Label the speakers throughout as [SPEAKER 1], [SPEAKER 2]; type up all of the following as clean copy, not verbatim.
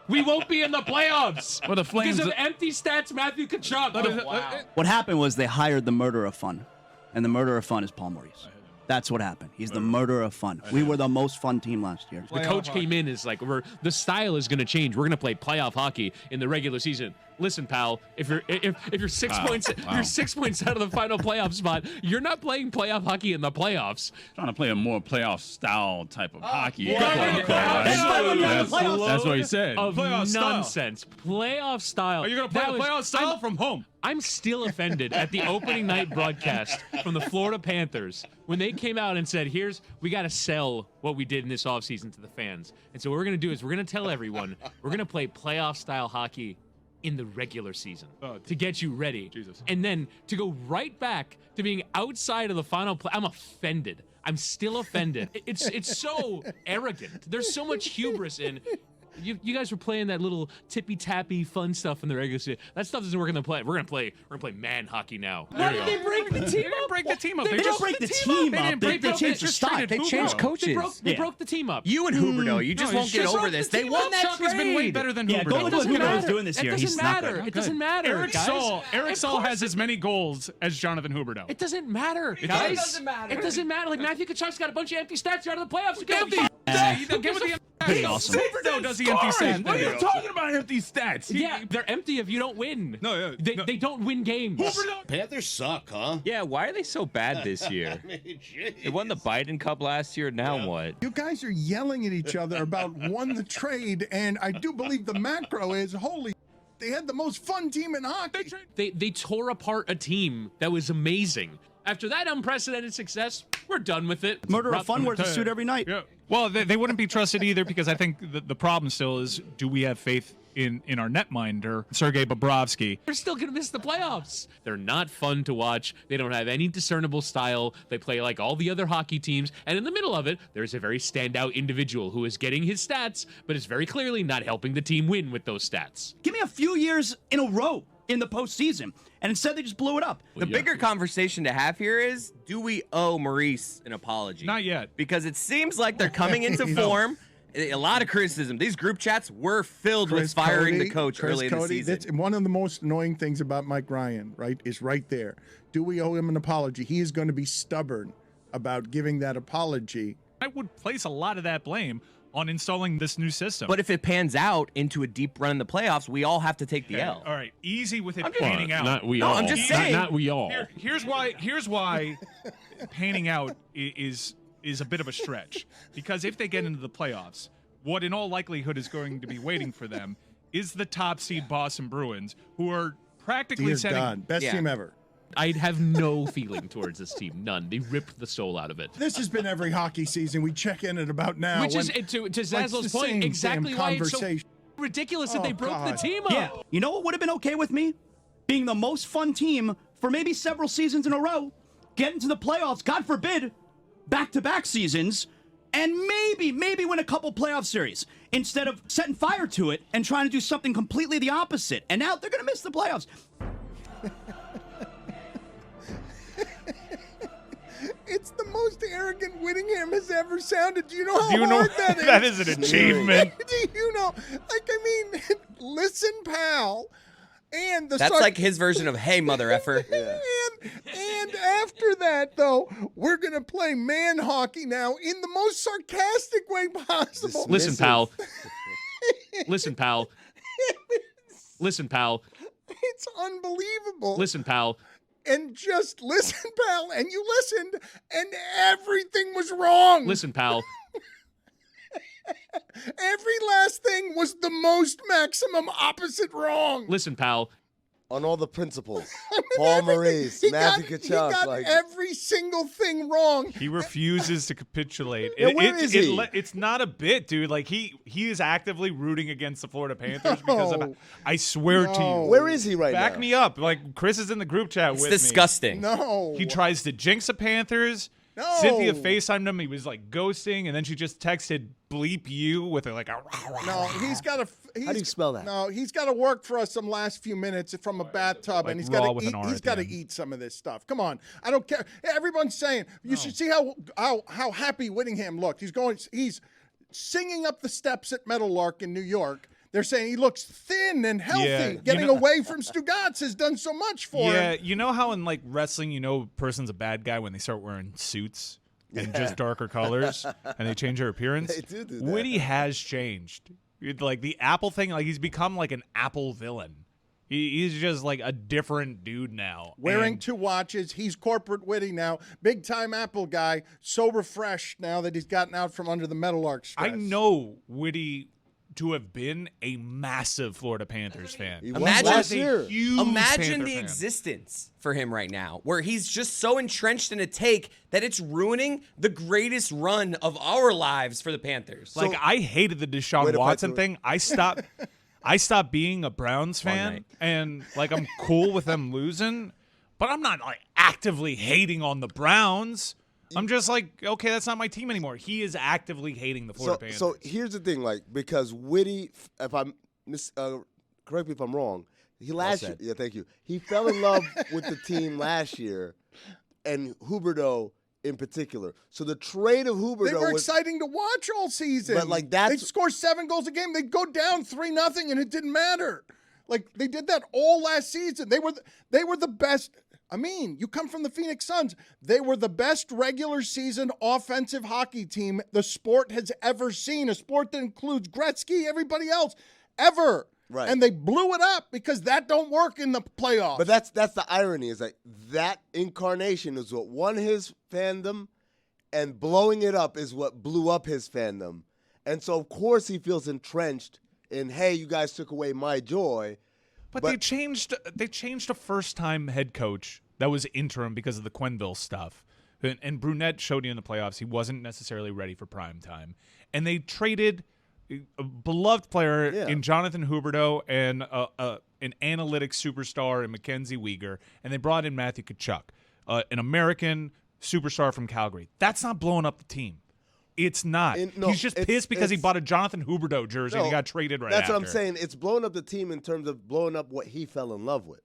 [SPEAKER 1] We won't be in the playoffs.
[SPEAKER 2] Well, the Flames
[SPEAKER 1] because of empty stats, Matthew Tkachuk. Wow.
[SPEAKER 3] What happened was they hired the murderer of fun, and the murderer of fun is Paul Maurice. That's what happened. He's the murderer of fun. We were the most fun team last year.
[SPEAKER 1] The coach came in is like, the style is going to change. We're going to play playoff hockey in the regular season. Listen, pal, if you're 6 points, you're 6 points out of the final playoff spot. You're not playing playoff hockey in the playoffs.
[SPEAKER 2] Trying to play a more playoff style type of hockey.
[SPEAKER 1] That's
[SPEAKER 2] what he said.
[SPEAKER 1] Of
[SPEAKER 2] Playoff
[SPEAKER 1] nonsense. Playoff style.
[SPEAKER 4] Are you going to play the playoff style from home?
[SPEAKER 1] I'm still offended at the opening night broadcast from the Florida Panthers when they came out and said, we got to sell what we did in this offseason to the fans. And so what we're going to do is we're going to tell everyone we're going to play playoff-style hockey in the regular season to get you ready.
[SPEAKER 4] Jesus.
[SPEAKER 1] And then to go right back to being outside of the final play. I'm offended. I'm still offended. It's so arrogant. There's so much hubris in. You guys were playing that little tippy-tappy fun stuff in the regular season. That stuff doesn't work in the play. We're gonna play man hockey now.
[SPEAKER 4] Why did they break the team up? They didn't break the team up.
[SPEAKER 3] They didn't break the team up. They changed the style.
[SPEAKER 5] They changed coaches.
[SPEAKER 1] They broke the team up.
[SPEAKER 5] You and Huberdeau, you just won't get over this. They won that
[SPEAKER 4] Chuck has been way better than
[SPEAKER 3] Yeah,
[SPEAKER 4] Huberdeau.
[SPEAKER 3] go look what Huberdeau's doing this year.
[SPEAKER 1] It
[SPEAKER 3] He's
[SPEAKER 1] doesn't
[SPEAKER 3] not
[SPEAKER 1] matter.
[SPEAKER 3] good.
[SPEAKER 1] It doesn't matter.
[SPEAKER 4] Eric Saul has as many goals as Jonathan Huberdeau.
[SPEAKER 1] It doesn't matter, guys.
[SPEAKER 6] It doesn't matter.
[SPEAKER 1] It doesn't matter. Like Matthew Tkachuk's got a bunch of empty stats. You're out of the playoffs.
[SPEAKER 4] Give it the
[SPEAKER 3] Pretty awesome.
[SPEAKER 4] Huberdeau does the empty stats.
[SPEAKER 2] What are you talking about empty stats?
[SPEAKER 1] Yeah, they're empty if you don't win. They don't win games.
[SPEAKER 6] Panthers suck, huh?
[SPEAKER 5] Yeah, why are they so bad this year? They won the Biden Cup last year. Now what?
[SPEAKER 7] You guys are yelling at each other about won the trade, and I do believe the macro is holy. They had the most fun team in hockey.
[SPEAKER 1] They tore apart a team that was amazing. After that unprecedented success, we're done with it.
[SPEAKER 3] Murderer of fun wears a suit every night.
[SPEAKER 4] Yeah. Well, they wouldn't be trusted either because I think the problem still is, do we have faith in our netminder, Sergei Bobrovsky?
[SPEAKER 1] They're still going to miss the playoffs. They're not fun to watch. They don't have any discernible style. They play like all the other hockey teams. And in the middle of it, there's a very standout individual who is getting his stats, but is very clearly not helping the team win with those stats.
[SPEAKER 3] Give me a few years in a row in the postseason, and instead they just blew it up.
[SPEAKER 5] The bigger conversation to have here is, do we owe Maurice an apology?
[SPEAKER 4] Not yet.
[SPEAKER 5] Because it seems like they're coming into form. A lot of criticism. These group chats were filled with firing the coach early in the season.
[SPEAKER 7] That's one of the most annoying things about Mike Ryan, right, is right there. Do we owe him an apology? He is going to be stubborn about giving that apology.
[SPEAKER 4] I would place a lot of that blame on installing this new system.
[SPEAKER 5] But if it pans out into a deep run in the playoffs, we all have to take the L.
[SPEAKER 4] All right, easy with it panning out.
[SPEAKER 1] Not we all.
[SPEAKER 5] I'm just saying.
[SPEAKER 1] Not we all.
[SPEAKER 4] Here's why panning out is a bit of a stretch. Because if they get into the playoffs, what in all likelihood is going to be waiting for them is the top seed Boston Bruins, who are practically
[SPEAKER 7] Dear
[SPEAKER 4] setting
[SPEAKER 7] God, best team ever.
[SPEAKER 1] I have no feeling towards this team. None. They ripped the soul out of it.
[SPEAKER 7] This has been every hockey season. We check in at about now.
[SPEAKER 1] Which is, to Zazzle's point, exactly why it's so ridiculous that they broke the team up.
[SPEAKER 3] Yeah. You know what would have been okay with me? Being the most fun team for maybe several seasons in a row, get into the playoffs, God forbid, back-to-back seasons, and maybe win a couple playoff series instead of setting fire to it and trying to do something completely the opposite. And now they're going to miss the playoffs.
[SPEAKER 7] It's the most arrogant Whittingham has ever sounded. Do you know how hard that is?
[SPEAKER 4] That is an achievement.
[SPEAKER 7] Do you know? Like, I mean, listen, pal. And
[SPEAKER 5] that's like his version of "Hey, mother effer."
[SPEAKER 7] And after that, though, we're gonna play man hockey now in the most sarcastic way possible.
[SPEAKER 1] Listen, pal. Listen, pal. Listen, pal.
[SPEAKER 7] It's unbelievable.
[SPEAKER 1] Listen, pal.
[SPEAKER 7] And just listen, pal. And you listened, and everything was wrong.
[SPEAKER 1] Listen, pal.
[SPEAKER 7] Every last thing was the most maximum opposite wrong.
[SPEAKER 1] Listen, pal.
[SPEAKER 6] On all the principles. Paul Maurice, Matthew Tkachuk.
[SPEAKER 7] He got every single thing wrong.
[SPEAKER 4] He refuses to capitulate.
[SPEAKER 6] Where is he?
[SPEAKER 4] It's not a bit, dude. Like, he is actively rooting against the Florida Panthers because of, I swear to you.
[SPEAKER 6] Where is he right now?
[SPEAKER 4] Back me up. Like, Chris is in the group chat with me.
[SPEAKER 5] It's disgusting.
[SPEAKER 7] No.
[SPEAKER 4] He tries to jinx the Panthers.
[SPEAKER 7] No.
[SPEAKER 4] Cynthia FaceTimed him. He was like ghosting, and then she just texted "bleep you" with a like a.
[SPEAKER 7] No, he's got to.
[SPEAKER 6] How do you spell that?
[SPEAKER 7] No, he's got to work for us some last few minutes from a bathtub,
[SPEAKER 4] like
[SPEAKER 7] and he's got to eat. He's got to
[SPEAKER 4] end.
[SPEAKER 7] eat some of this stuff. Come on, I don't care. Everyone's saying you should see how happy Whittingham looked. He's singing up the steps at Meadowlark in New York. They're saying he looks thin and healthy.
[SPEAKER 4] Yeah,
[SPEAKER 7] Getting away from Stugotz has done so much for him.
[SPEAKER 4] Yeah, you know how in like wrestling, a person's a bad guy when they start wearing suits and just darker colors and they change their appearance?
[SPEAKER 6] They do that.
[SPEAKER 4] Witty has changed. Like the Apple thing, like he's become like an Apple villain. He's just like a different dude now.
[SPEAKER 7] Wearing 2 watches. He's corporate Witty now. Big time Apple guy. So refreshed now that he's gotten out from under the metal arc stress.
[SPEAKER 4] I know Witty to have been a massive Florida Panthers fan.
[SPEAKER 6] He was
[SPEAKER 5] Imagine-
[SPEAKER 6] last year.
[SPEAKER 5] Imagine
[SPEAKER 4] Panther
[SPEAKER 5] the
[SPEAKER 4] fan.
[SPEAKER 5] existence for him right now, where he's just so entrenched in a take that it's ruining the greatest run of our lives for the Panthers.
[SPEAKER 4] Like I hated the
[SPEAKER 6] Way
[SPEAKER 4] Deshaun
[SPEAKER 6] to
[SPEAKER 4] Watson
[SPEAKER 6] fight
[SPEAKER 4] thing. I stopped being a Browns fan,
[SPEAKER 5] night.
[SPEAKER 4] and like I'm cool with them losing, but I'm not like actively hating on the Browns. I'm just like, okay, that's not my team anymore. He is actively hating the Florida Panthers.
[SPEAKER 6] So here's the thing, like, because Witty, if I'm correct me if I'm wrong, he last year, yeah, thank you. He fell in love with the team last year, and Huberdeau in particular. So the trade of Huberdeau
[SPEAKER 7] They were
[SPEAKER 6] was
[SPEAKER 7] exciting to watch all season.
[SPEAKER 6] But, like, that's-
[SPEAKER 7] they'd score 7 goals a game. They'd go down 3-0, and it didn't matter. Like they did that all last season. They were the best. I mean, you come from the Phoenix Suns. They were the best regular season offensive hockey team the sport has ever seen. A sport that includes Gretzky, everybody else, ever.
[SPEAKER 6] Right.
[SPEAKER 7] And they blew it up because that don't work in the playoffs.
[SPEAKER 6] But that's the irony, is that incarnation is what won his fandom, and blowing it up is what blew up his fandom. And so of course he feels entrenched in, hey, you guys took away my joy.
[SPEAKER 4] But they changed a first-time head coach that was interim because of the Quenneville stuff. And Brunette showed you in the playoffs he wasn't necessarily ready for prime time. And they traded a beloved player in Jonathan Huberdeau and an analytics superstar in Mackenzie Weegar, and they brought in Matthew Tkachuk, an American superstar from Calgary. That's not blowing up the team. It's not. He's just pissed because he bought a Jonathan Huberdeau jersey and he got traded right
[SPEAKER 6] after.
[SPEAKER 4] after.
[SPEAKER 6] That's what I'm saying. It's blowing up the team in terms of blowing up what he fell in love with,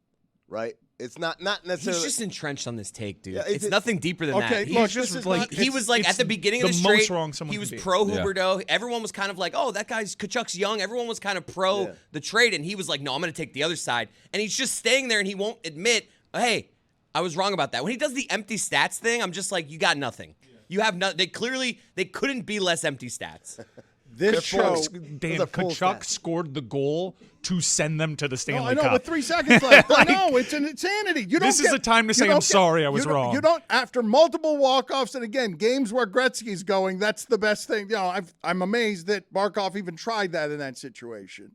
[SPEAKER 6] right? It's not necessarily.
[SPEAKER 5] He's just entrenched on this take, dude.
[SPEAKER 6] Yeah,
[SPEAKER 5] it's nothing deeper than that.
[SPEAKER 7] Look,
[SPEAKER 4] He's just
[SPEAKER 7] this is
[SPEAKER 4] like
[SPEAKER 7] not-
[SPEAKER 5] He was like at the beginning of
[SPEAKER 4] the
[SPEAKER 5] the
[SPEAKER 4] most
[SPEAKER 5] straight,
[SPEAKER 4] wrong someone
[SPEAKER 5] he
[SPEAKER 4] can
[SPEAKER 5] was
[SPEAKER 4] be.
[SPEAKER 5] pro Huberdeau. Everyone was kind of like, oh, that guy's Kachuk's young. Everyone was kind of pro the trade, and he was like, no, I'm going to take the other side. And he's just staying there, and he won't admit, hey, I was wrong about that. When he does the empty stats thing, I'm just like, you got nothing. You have nothing. They couldn't be less empty stats.
[SPEAKER 7] this show.
[SPEAKER 4] Damn,
[SPEAKER 6] Those are full
[SPEAKER 4] Kachuk
[SPEAKER 6] stats.
[SPEAKER 4] scored the goal to send them to the
[SPEAKER 7] No,
[SPEAKER 4] Stanley
[SPEAKER 7] I know,
[SPEAKER 4] Cup.
[SPEAKER 7] with 3 seconds left. I know, it's an insanity. You don't
[SPEAKER 4] This is
[SPEAKER 7] get-
[SPEAKER 4] the time to
[SPEAKER 7] you
[SPEAKER 4] say,
[SPEAKER 7] don't
[SPEAKER 4] I'm sorry, I was
[SPEAKER 7] you don't-
[SPEAKER 4] wrong.
[SPEAKER 7] You don't, after multiple walk-offs, and again, games where Gretzky's going, that's the best thing. You know, I'm amazed that Barkov even tried that in that situation.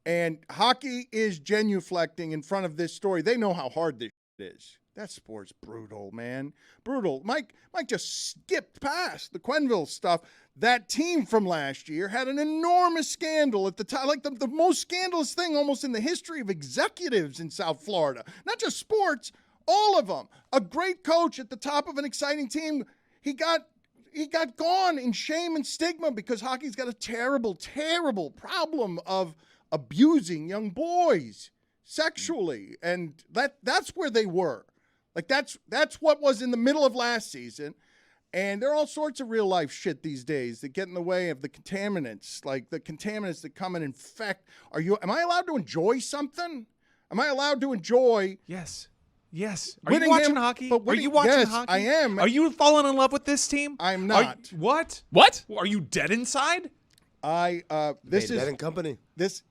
[SPEAKER 7] And hockey is genuflecting in front of this story. They know how hard this is. That sport's brutal, man. Brutal. Mike just skipped past the Quenneville stuff. That team from last year had an enormous scandal at the time, like the most scandalous thing almost in the history of executives in South Florida. Not just sports, all of them. A great coach at the top of an exciting team. He got gone in shame and stigma because hockey's got a terrible, terrible problem of abusing young boys sexually. And that's where they were. Like that's what was in the middle of last season. And there are all sorts of real life shit these days that get in the way of the contaminants, like the contaminants that come and infect. Am I allowed to enjoy something? Am I allowed to enjoy?
[SPEAKER 4] Yes. Are you
[SPEAKER 7] Whittingham-
[SPEAKER 4] watching hockey?
[SPEAKER 7] but
[SPEAKER 4] Are
[SPEAKER 7] Whitty-
[SPEAKER 4] you watching
[SPEAKER 7] yes,
[SPEAKER 4] hockey?
[SPEAKER 7] I am.
[SPEAKER 4] Are you falling in love with this team?
[SPEAKER 7] I'm not.
[SPEAKER 4] What?
[SPEAKER 1] What?
[SPEAKER 4] Are you dead inside?
[SPEAKER 7] This
[SPEAKER 6] Dead
[SPEAKER 7] is
[SPEAKER 6] in company.
[SPEAKER 7] this.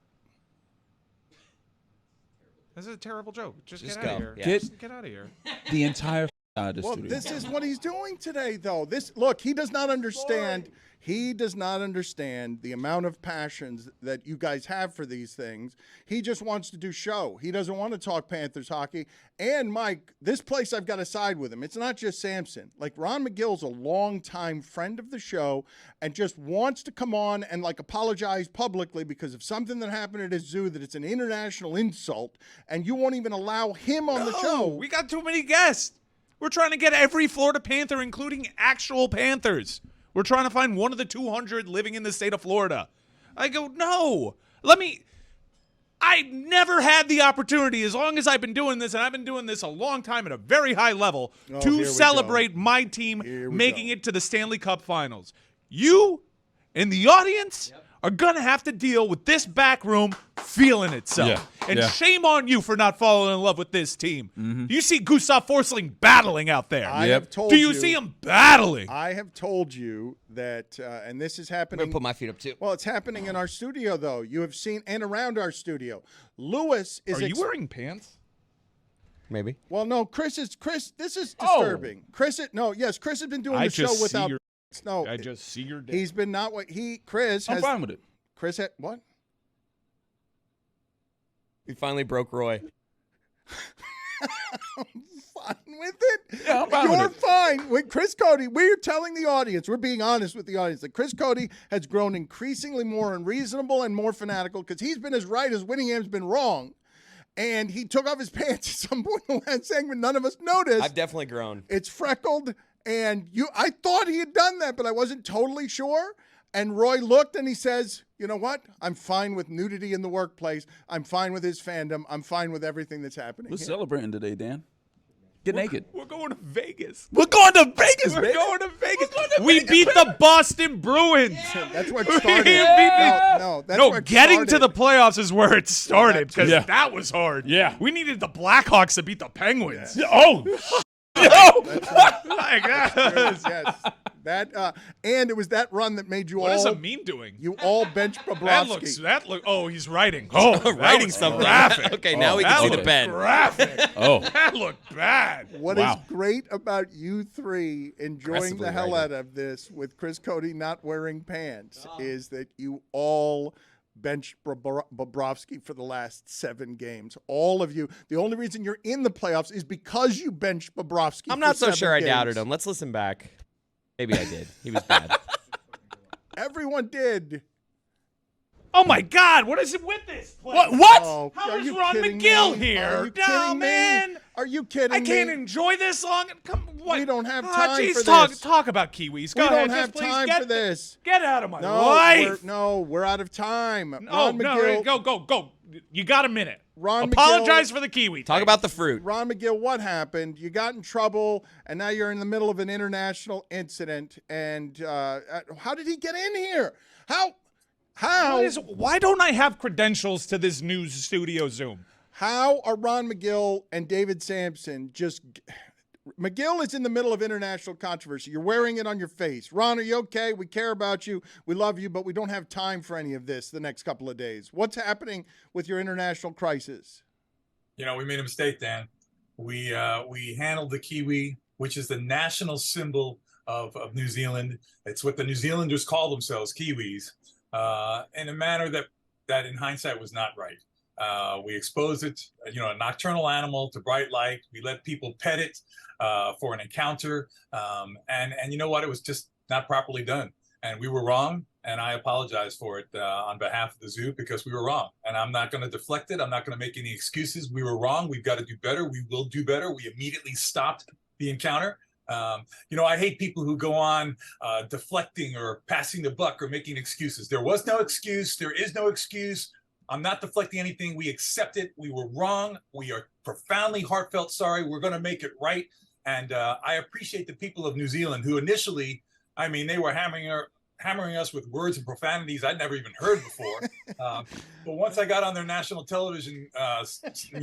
[SPEAKER 4] This is a terrible joke. Just
[SPEAKER 5] Just
[SPEAKER 4] get out of
[SPEAKER 5] go.
[SPEAKER 4] here.
[SPEAKER 5] Yeah.
[SPEAKER 4] Just get out of here.
[SPEAKER 2] The entire out of the
[SPEAKER 7] Well,
[SPEAKER 2] studio.
[SPEAKER 7] this is what he's doing today, though. Look, he does not understand. He does not understand the amount of passions that you guys have for these things. He just wants to do show. He doesn't want to talk Panthers hockey. And Mike, this place I've got to side with him. It's not just Samson. Like Ron Magill's a longtime friend of the show and just wants to come on and like apologize publicly because of something that happened at his zoo that it's an international insult, and you won't even allow him on the show.
[SPEAKER 4] We got too many guests. We're trying to get every Florida Panther, including actual Panthers. We're trying to find one of the 200 living in the state of Florida. I go, no. I never had the opportunity, as long as I've been doing this, and I've been doing this a long time at a very high level,
[SPEAKER 7] here
[SPEAKER 4] to
[SPEAKER 7] we
[SPEAKER 4] celebrate
[SPEAKER 7] go.
[SPEAKER 4] my team
[SPEAKER 7] Here we
[SPEAKER 4] making
[SPEAKER 7] go.
[SPEAKER 4] it to the Stanley Cup Finals. You in the audience
[SPEAKER 8] are going to have to deal with this back room feeling itself.
[SPEAKER 2] Yeah.
[SPEAKER 8] And
[SPEAKER 2] Yeah.
[SPEAKER 8] shame on you for not falling in love with this team. Do you see Gustav Forsling battling out there?
[SPEAKER 7] I have told
[SPEAKER 8] Do you see him battling?
[SPEAKER 7] I have told you that, and this is
[SPEAKER 5] I'm
[SPEAKER 7] happening.
[SPEAKER 5] going to put my feet up too.
[SPEAKER 7] Well, it's happening in our studio, though. You have seen, and around our studio. Lewis is.
[SPEAKER 8] Are you wearing pants?
[SPEAKER 5] Maybe.
[SPEAKER 7] Well, no, Chris. This is
[SPEAKER 8] Oh.
[SPEAKER 7] disturbing. Chris has been doing
[SPEAKER 8] I
[SPEAKER 7] the show
[SPEAKER 8] just see
[SPEAKER 7] without.
[SPEAKER 8] your-
[SPEAKER 7] No,
[SPEAKER 8] I just see your dick.
[SPEAKER 7] he's been not what Chris
[SPEAKER 2] I'm
[SPEAKER 7] has.
[SPEAKER 2] fine with it.
[SPEAKER 7] Chris had what?
[SPEAKER 5] We finally broke Roy.
[SPEAKER 7] Fine with it.
[SPEAKER 2] Yeah, I'm fine with
[SPEAKER 7] You're
[SPEAKER 2] it.
[SPEAKER 7] fine. With Chris Cody, we're telling the audience, we're being honest with the audience, that Chris Cody has grown increasingly more unreasonable and more fanatical because he's been as right as Whittingham's been wrong. And he took off his pants at some point in the last segment. None of us noticed.
[SPEAKER 5] I've definitely grown.
[SPEAKER 7] It's freckled, and I thought he had done that, but I wasn't totally sure. And Roy looked and he says, you know what? I'm fine with nudity in the workplace. I'm fine with his fandom. I'm fine with everything that's happening
[SPEAKER 2] We're
[SPEAKER 7] here.
[SPEAKER 2] celebrating today, Dan. Get naked.
[SPEAKER 8] We're going to Vegas.
[SPEAKER 2] We're going to Vegas,
[SPEAKER 8] We're
[SPEAKER 2] baby.
[SPEAKER 8] going to Vegas. We beat the Boston Bruins.
[SPEAKER 7] That's where it
[SPEAKER 8] We
[SPEAKER 7] started.
[SPEAKER 8] beat-
[SPEAKER 7] No, that's
[SPEAKER 8] No,
[SPEAKER 7] where it
[SPEAKER 8] getting to
[SPEAKER 7] started.
[SPEAKER 8] the playoffs is where it started because
[SPEAKER 2] Yeah.
[SPEAKER 8] that was hard.
[SPEAKER 2] Yeah.
[SPEAKER 8] We needed the Blackhawks to beat the Penguins.
[SPEAKER 2] Oh,
[SPEAKER 8] Like,
[SPEAKER 7] Yes. That and it was that run that made you
[SPEAKER 8] what
[SPEAKER 7] all
[SPEAKER 8] is Amin doing?
[SPEAKER 7] you all bench Bobrovsky.
[SPEAKER 8] Oh, he's writing. Oh, that
[SPEAKER 5] Writing
[SPEAKER 8] was
[SPEAKER 5] something.
[SPEAKER 8] graphic.
[SPEAKER 5] Okay, now we
[SPEAKER 8] That
[SPEAKER 5] can see the
[SPEAKER 8] looked
[SPEAKER 5] pen.
[SPEAKER 8] graphic.
[SPEAKER 2] oh.
[SPEAKER 8] That looked bad.
[SPEAKER 7] What is
[SPEAKER 2] Wow.
[SPEAKER 7] great about you three enjoying the
[SPEAKER 5] Aggressively
[SPEAKER 7] hell
[SPEAKER 5] writing.
[SPEAKER 7] out of this with Chris Cody not wearing pants is that you all benched Bobrovsky for the last 7 games. All of you. The only reason you're in the playoffs is because you benched Bobrovsky.
[SPEAKER 5] I'm
[SPEAKER 7] for
[SPEAKER 5] not so
[SPEAKER 7] 7
[SPEAKER 5] sure I
[SPEAKER 7] games.
[SPEAKER 5] doubted him. Let's listen back. Maybe I did. He was bad.
[SPEAKER 7] Everyone did.
[SPEAKER 8] Oh my God! What is it with this place?
[SPEAKER 2] What?
[SPEAKER 7] Oh,
[SPEAKER 8] How
[SPEAKER 7] are
[SPEAKER 8] is
[SPEAKER 7] you
[SPEAKER 8] Ron
[SPEAKER 7] kidding
[SPEAKER 8] Magill
[SPEAKER 7] me?
[SPEAKER 8] here?
[SPEAKER 7] Are you
[SPEAKER 8] No,
[SPEAKER 7] kidding me?
[SPEAKER 8] man.
[SPEAKER 7] Are you kidding
[SPEAKER 8] I can't
[SPEAKER 7] me?
[SPEAKER 8] enjoy this long. Come, what?
[SPEAKER 7] We don't have time
[SPEAKER 8] geez,
[SPEAKER 7] for
[SPEAKER 8] talk,
[SPEAKER 7] this.
[SPEAKER 8] Talk about Kiwis. Go
[SPEAKER 7] We
[SPEAKER 8] ahead.
[SPEAKER 7] don't have
[SPEAKER 8] Just please
[SPEAKER 7] time
[SPEAKER 8] get
[SPEAKER 7] for this.
[SPEAKER 8] Get out of my
[SPEAKER 7] No,
[SPEAKER 8] life.
[SPEAKER 7] we're out of time.
[SPEAKER 8] Oh,
[SPEAKER 7] Ron
[SPEAKER 8] no,
[SPEAKER 7] McGill,
[SPEAKER 8] go. You got a minute.
[SPEAKER 7] Ron
[SPEAKER 8] Apologize
[SPEAKER 7] McGill-
[SPEAKER 8] for the Kiwi.
[SPEAKER 5] Talk about the fruit.
[SPEAKER 7] Ron McGill, what happened? You got in trouble, and now you're in the middle of an international incident. And how did he get in here? How?
[SPEAKER 8] Why don't I have credentials to this news studio Zoom?
[SPEAKER 7] How are Ron McGill and David Sampson just? McGill is in the middle of international controversy. You're wearing it on your face. Ron, are you okay? We care about you. We love you, but we don't have time for any of this the next couple of days. What's happening with your international crisis?
[SPEAKER 9] You know, we made a mistake, Dan. We handled the Kiwi, which is the national symbol of New Zealand. It's what the New Zealanders call themselves, Kiwis, in a manner that in hindsight was not right. We exposed it, a nocturnal animal to bright light. We let people pet it for an encounter. And you know what? It was just not properly done. And we were wrong. And I apologize for it on behalf of the zoo because we were wrong. And I'm not going to deflect it. I'm not going to make any excuses. We were wrong. We've got to do better. We will do better. We immediately stopped the encounter. I hate people who go on deflecting or passing the buck or making excuses. There was no excuse. There is no excuse. I'm not deflecting anything. We accept it. We were wrong. We are profoundly heartfelt sorry. We're going to make it right. And I appreciate the people of New Zealand who initially, they were hammering us with words and profanities I'd never even heard before. But once I got on their national television, shows in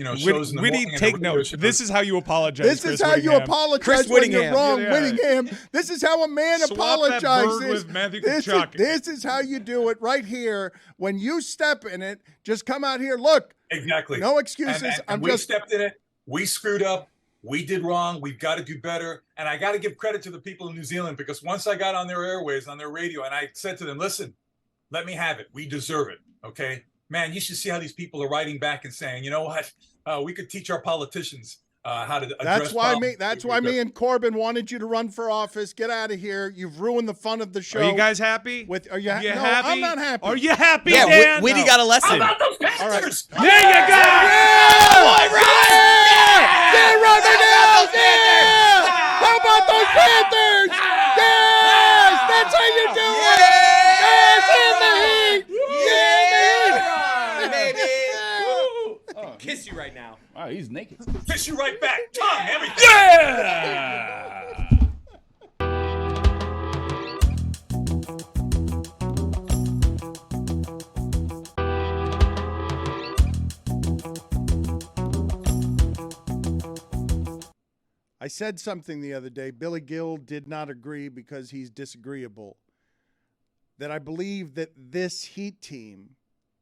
[SPEAKER 9] the
[SPEAKER 8] Witty,
[SPEAKER 9] morning. and
[SPEAKER 8] take
[SPEAKER 9] the radio
[SPEAKER 8] notes.
[SPEAKER 9] shows,
[SPEAKER 8] This is how you apologize.
[SPEAKER 7] This
[SPEAKER 8] Chris
[SPEAKER 7] is how you
[SPEAKER 8] Whittingham.
[SPEAKER 7] apologize
[SPEAKER 5] Chris
[SPEAKER 7] when you're
[SPEAKER 5] Whittingham.
[SPEAKER 7] wrong,
[SPEAKER 8] Yeah.
[SPEAKER 7] Whittingham. This is how a man
[SPEAKER 8] Swap that
[SPEAKER 7] apologizes.
[SPEAKER 8] bird with Matthew
[SPEAKER 7] This is,
[SPEAKER 8] Tkachuk.
[SPEAKER 7] this is how you do it right here. When you step in it, just come out here. Look,
[SPEAKER 9] Exactly.
[SPEAKER 7] no excuses.
[SPEAKER 9] And
[SPEAKER 7] I'm
[SPEAKER 9] we
[SPEAKER 7] just
[SPEAKER 9] stepped in it. We screwed up. We did wrong. We've got to do better. And I got to give credit to the people in New Zealand because once I got on their airways, on their radio, and I said to them, listen, let me have it. We deserve it. Okay, man, you should see how these people are writing back and saying, you know what? We could teach our politicians how to address
[SPEAKER 7] That's why
[SPEAKER 9] problems.
[SPEAKER 7] me and Corbin wanted you to run for office. Get out of here. You've ruined the fun of the show.
[SPEAKER 8] Are you guys happy?
[SPEAKER 7] Are you,
[SPEAKER 8] You
[SPEAKER 7] no,
[SPEAKER 8] happy?
[SPEAKER 7] I'm not happy.
[SPEAKER 8] Are you happy,
[SPEAKER 5] Yeah,
[SPEAKER 8] Dan?
[SPEAKER 5] Witty got a lesson.
[SPEAKER 9] How about those Panthers?
[SPEAKER 8] There you go.
[SPEAKER 7] How about those Panthers? Yes, that's how you do it. Yes, in the heat.
[SPEAKER 5] Baby. Kiss you right now.
[SPEAKER 2] Wow, he's naked.
[SPEAKER 9] Kiss you right back. Tongue, everything.
[SPEAKER 8] Yeah.
[SPEAKER 7] I said something the other day. Billy Gill did not agree because he's disagreeable. That I believe that this Heat team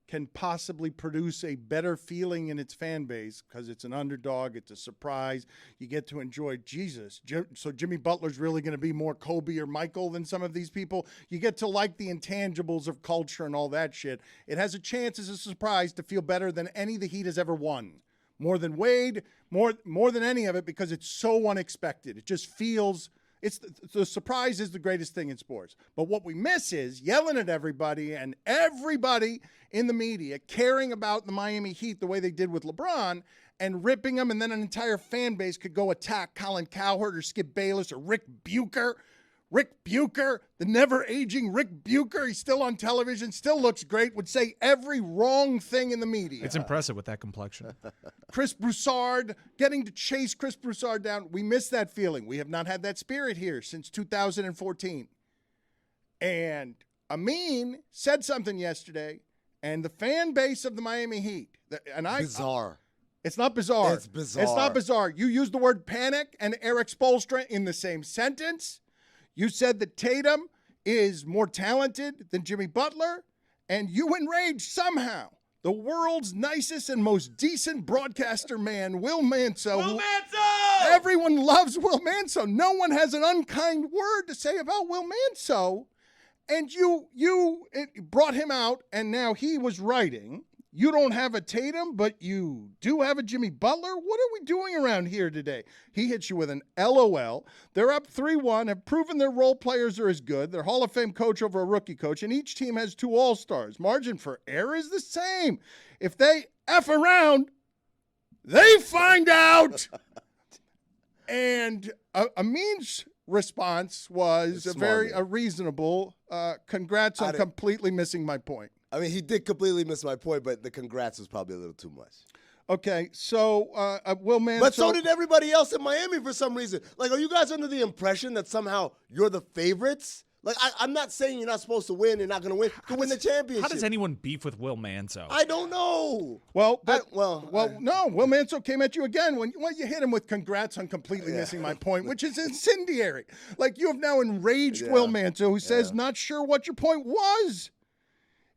[SPEAKER 7] can possibly produce a better feeling in its fan base because it's an underdog, it's a surprise. You get to enjoy Jesus. So Jimmy Butler's really going to be more Kobe or Michael than some of these people. You get to like the intangibles of culture and all that shit. It has a chance as a surprise to feel better than any the Heat has ever won. More than Wade, more than any of it because it's so unexpected. It just feels... the surprise is the greatest thing in sports. But what we miss is yelling at everybody and everybody in the media caring about the Miami Heat the way they did with LeBron and ripping them, and then an entire fan base could go attack Colin Cowherd or Skip Bayless or Rick Bucher. Rick Bucher, the never-aging Rick Bucher, he's still on television, still looks great, would say every wrong thing in the media.
[SPEAKER 8] It's impressive with that complexion.
[SPEAKER 7] Chris Broussard, getting to chase Chris Broussard down. We miss that feeling. We have not had that spirit here since 2014. And Amin said something yesterday, and the fan base of the Miami Heat.
[SPEAKER 6] Bizarre.
[SPEAKER 7] It's not bizarre.
[SPEAKER 6] It's bizarre.
[SPEAKER 7] It's not bizarre. You used the word panic and Erik Spoelstra in the same sentence. You said that Tatum is more talented than Jimmy Butler, and you enraged somehow the world's nicest and most decent broadcaster man, Will Manso.
[SPEAKER 5] Will Manso!
[SPEAKER 7] Everyone loves Will Manso. No one has an unkind word to say about Will Manso. And you brought him out, and now he was writing. You don't have a Tatum, but you do have a Jimmy Butler? What are we doing around here today? He hits you with an LOL. They're up 3-1, have proven their role players are as good. They're Hall of Fame coach over a rookie coach, and each team has 2 all-stars. Margin for error is the same. If they F around, they find out. And Amin's response was a reasonable, congrats on completely missing my point.
[SPEAKER 6] I mean, he did completely miss my point, but the congrats was probably a little too much.
[SPEAKER 7] Okay, so Will Manso...
[SPEAKER 6] But so did everybody else in Miami for some reason. Like, are you guys under the impression that somehow you're the favorites? Like, I'm not saying you're not supposed to win. You're not going to win to win the championship.
[SPEAKER 8] How does anyone beef with Will Manso?
[SPEAKER 6] I don't know.
[SPEAKER 7] No. Will Manso came at you again when you hit him with congrats on completely missing my point, which is incendiary. Like, you have now enraged Will Manso, who says, not sure what your point was.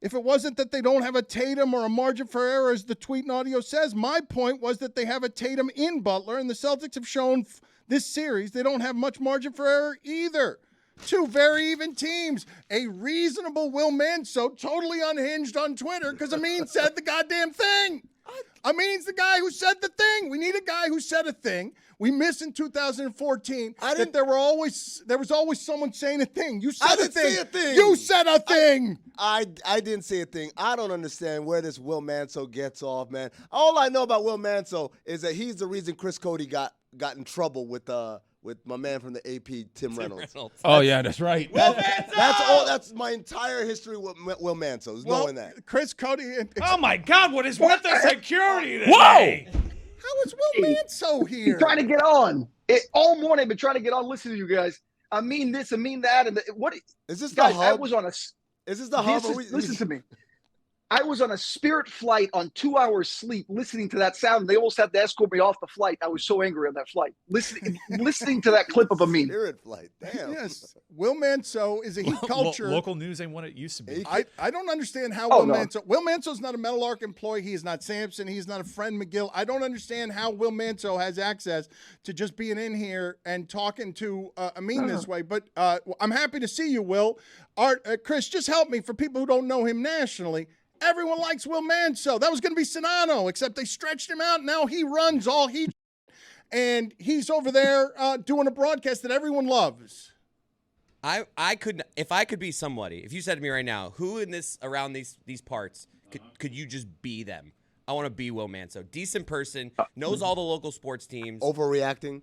[SPEAKER 7] If it wasn't that they don't have a Tatum or a margin for error, as the tweet and audio says, my point was that they have a Tatum in Butler, and the Celtics have shown this series they don't have much margin for error either. 2 very even teams. A reasonable Will Manso, totally unhinged on Twitter because Amin said the goddamn thing. Amin's the guy who said the thing. We need a guy who said a thing. We missed in 2014 that there was always someone saying a thing. You said a thing.
[SPEAKER 6] Say a thing.
[SPEAKER 7] You said a thing.
[SPEAKER 6] I didn't say a thing. I don't understand where this Will Manso gets off, man. All I know about Will Manso is that he's the reason Chris Cody got in trouble with my man from the AP, Tim Reynolds.
[SPEAKER 2] Oh, yeah, that's right.
[SPEAKER 6] That's my entire history with Will Manso, is knowing that.
[SPEAKER 7] Chris Cody.
[SPEAKER 8] Oh, my God, what is with the security today?
[SPEAKER 2] Whoa!
[SPEAKER 7] How is Will Manso here?
[SPEAKER 10] He's trying to get on. All morning I've been trying to get on, listen to you guys. I mean this, I mean that. And what
[SPEAKER 6] is this
[SPEAKER 10] guys,
[SPEAKER 6] the hub?
[SPEAKER 10] Is
[SPEAKER 6] this the hub?
[SPEAKER 10] Listen to me. I was on a Spirit flight on 2 hours sleep listening to that sound. They almost had to escort me off the flight. I was so angry on that flight. Listening to that clip of Amin.
[SPEAKER 6] Spirit flight. Damn.
[SPEAKER 7] Yes. Will Manso is a Heat culture.
[SPEAKER 8] Local news ain't what it used to be.
[SPEAKER 7] I don't understand how Will Manso's not a Metal Arc employee. He is not Sampson. He's not a friend McGill. I don't understand how Will Manso has access to just being in here and talking to Amin this way. But I'm happy to see you, Will. Chris, just help me for people who don't know him nationally. Everyone likes Will Manso. That was going to be Sinano, except they stretched him out. Now he runs all Heat, and he's over there doing a broadcast that everyone loves.
[SPEAKER 5] I could, if I could be somebody, if you said to me right now, who in this around these parts could you just be them? I want to be Will Manso. Decent person, knows all the local sports teams.
[SPEAKER 6] Overreacting.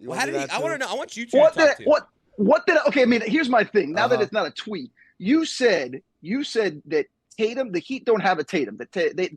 [SPEAKER 5] Well, how did he? I want to know. I want you to talk to.
[SPEAKER 10] What did? Okay, I mean, here's my thing. Now that it's not a tweet, you said that. Tatum, the Heat don't have a Tatum.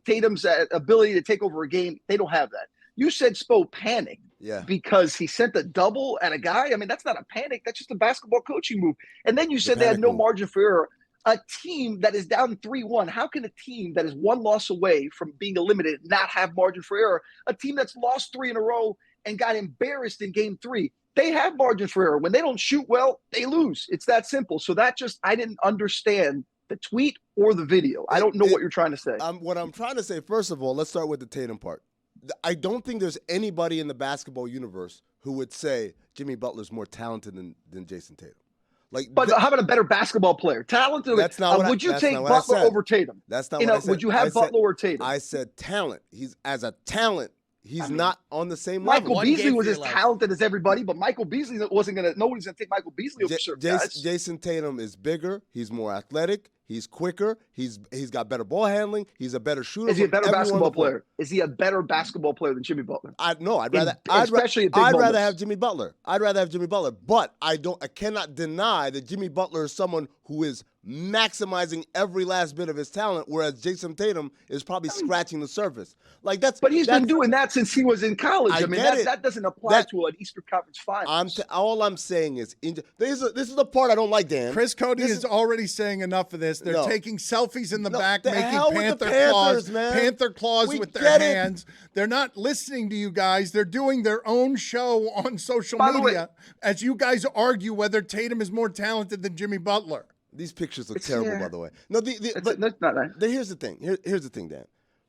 [SPEAKER 10] Tatum's ability to take over a game, they don't have that. You said Spo panicked because he sent a double at a guy. I mean, that's not a panic. That's just a basketball coaching move. And then you said they had no margin for error. A team that is down 3-1, how can a team that is 1 loss away from being eliminated not have margin for error? A team that's lost 3 in a row and got embarrassed in game 3. They have margin for error. When they don't shoot well, they lose. It's that simple. So I didn't understand the tweet or the video. I don't know what you're trying to say.
[SPEAKER 6] What I'm trying to say, first of all, let's start with the Tatum part. I don't think there's anybody in the basketball universe who would say Jimmy Butler's more talented than Jason Tatum.
[SPEAKER 10] But how about a better basketball player? Talented.
[SPEAKER 6] That's not what
[SPEAKER 10] would you
[SPEAKER 6] that's
[SPEAKER 10] take
[SPEAKER 6] not what
[SPEAKER 10] Butler
[SPEAKER 6] I said.
[SPEAKER 10] over Tatum?
[SPEAKER 6] That's not what I said.
[SPEAKER 10] Would you have Butler or Tatum?
[SPEAKER 6] I said talent. He's as a talent. He's not on the same level.
[SPEAKER 10] Michael Beasley was as talented as everybody, but Michael Beasley wasn't going to. Nobody's going to take Michael Beasley over certain guys.
[SPEAKER 6] Jason Tatum is bigger. He's more athletic. He's quicker. He's got better ball handling. He's a better shooter.
[SPEAKER 10] Is he a better basketball player? Is he a better basketball player than Jimmy Butler?
[SPEAKER 6] I'd rather have Jimmy Butler. But I cannot deny that Jimmy Butler is someone who is maximizing every last bit of his talent, whereas Jason Tatum is probably scratching the surface. But
[SPEAKER 10] he's been doing that since he was in college. I mean, that doesn't apply to an Eastern Conference Finals.
[SPEAKER 6] All I'm saying is, this is the part I don't like, Dan.
[SPEAKER 7] Chris Cody is already saying enough of this. They're taking selfies in the back,
[SPEAKER 6] the
[SPEAKER 7] making
[SPEAKER 6] hell with the Panthers, man.
[SPEAKER 7] Panther claws with their hands. They're not listening to you guys. They're doing their own show on social media as you guys argue whether Tatum is more talented than Jimmy Butler.
[SPEAKER 6] These pictures look terrible, by the way. No,
[SPEAKER 10] that's not right.
[SPEAKER 6] Here's the thing. Here's the thing, Dan.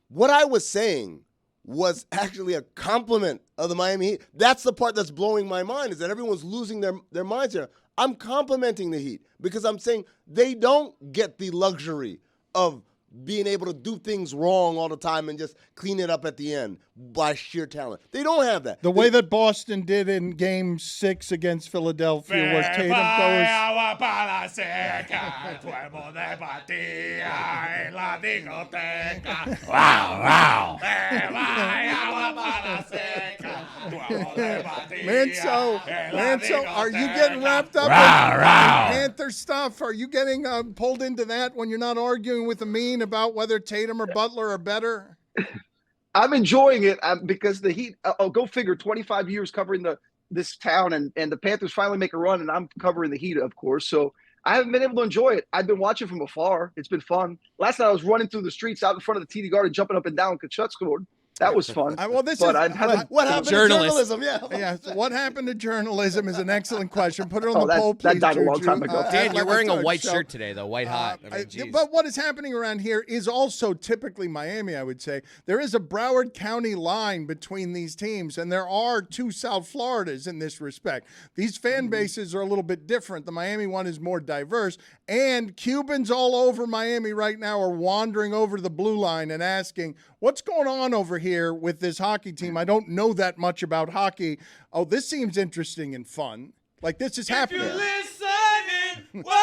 [SPEAKER 6] What I was saying was actually a compliment of the Miami Heat. That's the part that's blowing my mind, is that everyone's losing their minds here. I'm complimenting the Heat because I'm saying they don't get the luxury of being able to do things wrong all the time and just clean it up at the end by sheer talent. They don't have that.
[SPEAKER 7] The way that Boston did in Game 6 against Philadelphia was Tatum goes...
[SPEAKER 8] Wow.
[SPEAKER 7] Manso, are you getting wrapped up in Panther stuff? Are you getting pulled into that when you're not arguing with Amin about whether Tatum or Butler are better?
[SPEAKER 10] I'm enjoying it because the Heat, go figure, 25 years covering this town, and the Panthers finally make a run, and I'm covering the Heat, of course. So I haven't been able to enjoy it. I've been watching from afar. It's been fun. Last night I was running through the streets out in front of the TD Garden, jumping up and down. Kachuk scored. That was fun.
[SPEAKER 6] What happened to journalism?
[SPEAKER 7] Yeah. So what happened to journalism is an excellent question. Put it on the poll, please.
[SPEAKER 10] That died a long time ago.
[SPEAKER 5] Dan, you're wearing a white shirt today, though. White hot.
[SPEAKER 7] But what is happening around here is also typically Miami, I would say. There is a Broward County line between these teams, and there are two South Floridas in this respect. These fan bases are a little bit different. The Miami one is more diverse, and Cubans all over Miami right now are wandering over to the blue line and asking, what's going on over here with this hockey team? I don't know that much about hockey. Oh, this seems interesting and fun. Like, this is happening.
[SPEAKER 8] If you're listening, whoa!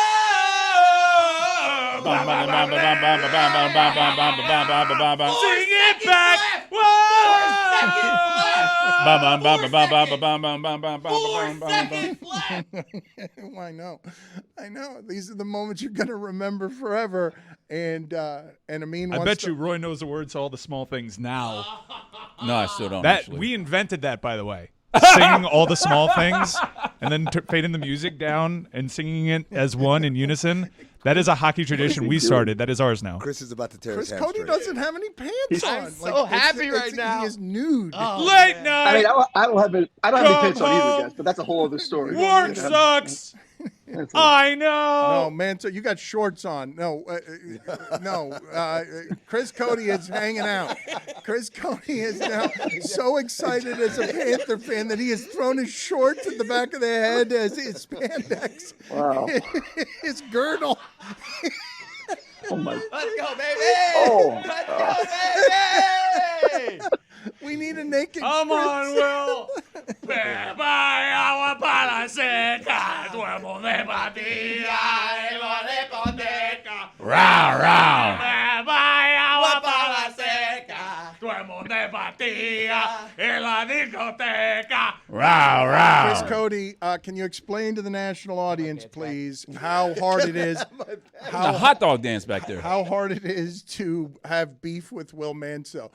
[SPEAKER 8] Sing it back,
[SPEAKER 7] I know. These are the moments you're going to remember forever. And Amin,
[SPEAKER 4] I bet you Roy knows the words to all the small things now.
[SPEAKER 2] No, I still don't.
[SPEAKER 4] We invented that, by the way. Singing all the small things and then fading the music down and singing it as one in unison. That is a hockey tradition we started. That is ours now.
[SPEAKER 6] Chris is about to tear his
[SPEAKER 7] Chris
[SPEAKER 6] hamstring.
[SPEAKER 7] Cody doesn't have any pants on.
[SPEAKER 5] I'm so happy right now.
[SPEAKER 7] He is nude.
[SPEAKER 8] Late night.
[SPEAKER 10] I mean, I don't have any pants on either, guys, but that's a whole other story.
[SPEAKER 8] Work sucks. I know.
[SPEAKER 7] No, man. So you got shorts on. No. Chris Cody is hanging out. Chris Cody is now so excited as a Panther fan that he has thrown his shorts at the back of the head as his spandex.
[SPEAKER 10] Wow.
[SPEAKER 7] His girdle.
[SPEAKER 10] Oh my!
[SPEAKER 5] Let's go, baby!
[SPEAKER 10] Oh.
[SPEAKER 5] Let's go, baby!
[SPEAKER 7] We need a naked.
[SPEAKER 8] Come on, Will.
[SPEAKER 7] Chris Cody, can you explain to the national audience, please, how hard it is?
[SPEAKER 2] The hot dog dance back there.
[SPEAKER 7] How hard it is to have beef with Will Manso.